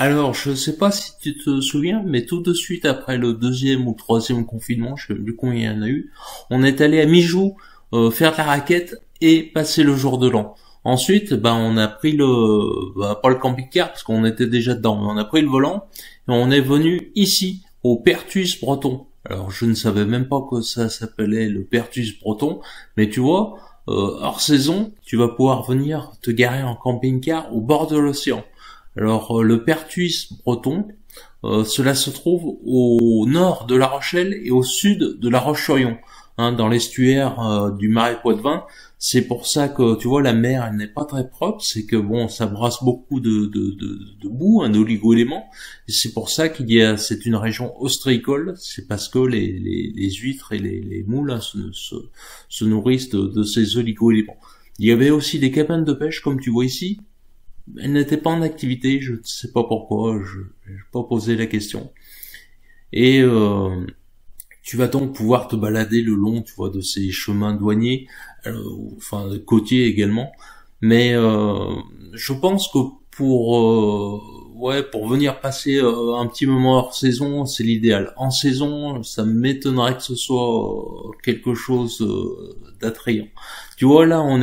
Alors, je sais pas si tu te souviens, mais tout de suite après le deuxième ou troisième confinement, je sais plus combien il y en a eu, on est allé à Mijou faire de la raquette et passer le jour de l'an. Ensuite, on a pris pas le camping-car parce qu'on était déjà dedans, mais on a pris le volant et on est venu ici au Pertus breton. Alors, je ne savais même pas que ça s'appelait le Pertus breton, mais tu vois, hors saison, tu vas pouvoir venir te garer en camping-car au bord de l'océan. Alors le Pertuis breton, cela se trouve au nord de La Rochelle et au sud de La Roche-sur-Yon, dans l'estuaire du Marais Poitevin. C'est pour ça que tu vois la mer elle n'est pas très propre, c'est que bon ça brasse beaucoup de boue, d'oligo-éléments. Et c'est pour ça c'est une région ostréicole, c'est parce que les huîtres et les moules se nourrissent de ces oligo-éléments. Il y avait aussi des cabanes de pêche comme tu vois ici. Elle n'était pas en activité, je ne sais pas pourquoi, je n'ai pas posé la question. Et tu vas donc pouvoir te balader le long, tu vois, de ces chemins douaniers, enfin côtiers également. Mais je pense que pour venir passer un petit moment hors saison, c'est l'idéal. En saison, ça m'étonnerait que ce soit quelque chose d'attrayant. Tu vois là, on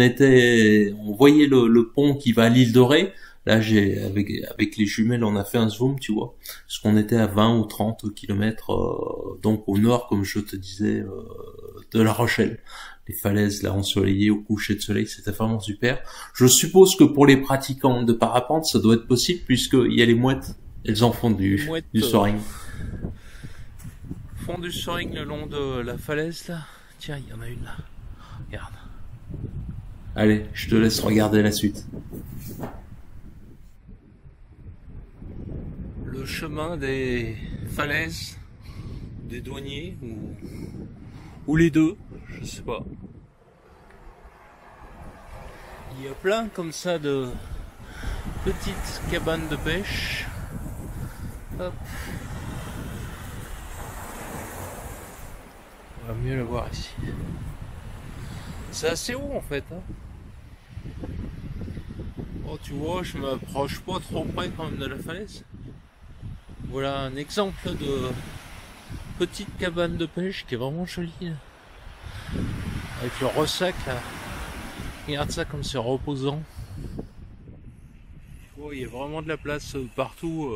voyait le pont qui va à l'île de Ré. Là, avec les jumelles, on a fait un zoom, tu vois, parce qu'on était à 20 ou 30 kilomètres, donc au nord, comme je te disais, de La Rochelle. Les falaises là ensoleillées au coucher de soleil, c'était vraiment super. Je suppose que pour les pratiquants de parapente, ça doit être possible puisqu'il y a les mouettes, elles en font du soaring. Font du soaring le long de la falaise là. Tiens, il y en a une là. Regarde. Allez, je te laisse regarder la suite. Le chemin des falaises, des douaniers ou les deux, je sais pas. Il y a plein comme ça de petites cabanes de pêche. Hop. On va mieux la voir ici. C'est assez haut en fait. Oh, tu vois, je m'approche pas trop près quand même de la falaise. Voilà un exemple de petite cabane de pêche qui est vraiment jolie. Avec le ressac là. Regarde ça comme c'est reposant. Oh, il y a vraiment de la place partout.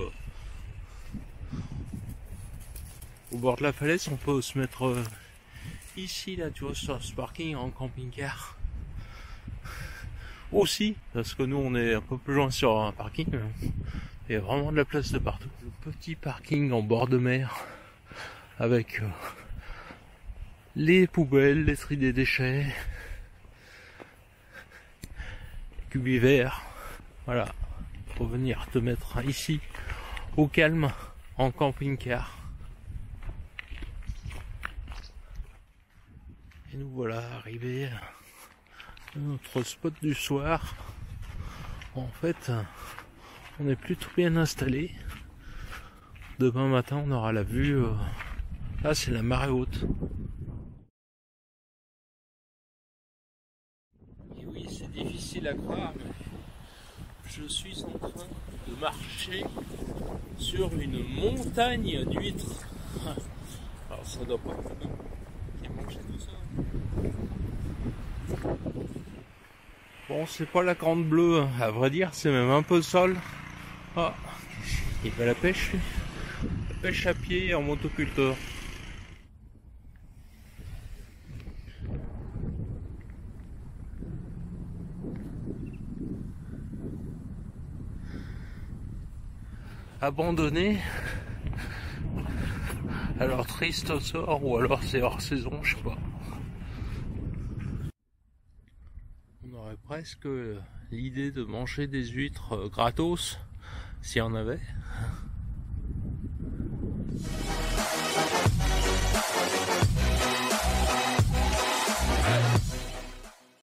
Au bord de la falaise, on peut se mettre ici là, tu vois, sur ce parking en camping-car. Aussi, parce que nous on est un peu plus loin sur un parking. Il y a vraiment de la place de partout. Le petit parking en bord de mer avec les poubelles, les tri des déchets, les cubis verts. Voilà, pour venir te mettre ici au calme en camping-car. Et nous voilà arrivés à notre spot du soir. En fait, on est plutôt bien installé. Demain matin, on aura la vue. Là, c'est la marée haute. Et oui, c'est difficile à croire, mais je suis en train de marcher sur une montagne d'huîtres. Alors, ça doit pas être qui manger tout ça. Bon, c'est pas la grande bleue, à vrai dire, c'est même un peu sale. Ah, il va la pêche, lui. La pêche à pied en motoculteur. Abandonné. Alors triste sort, ou alors c'est hors saison, je sais pas. On aurait presque l'idée de manger des huîtres gratos, s'il y en avait.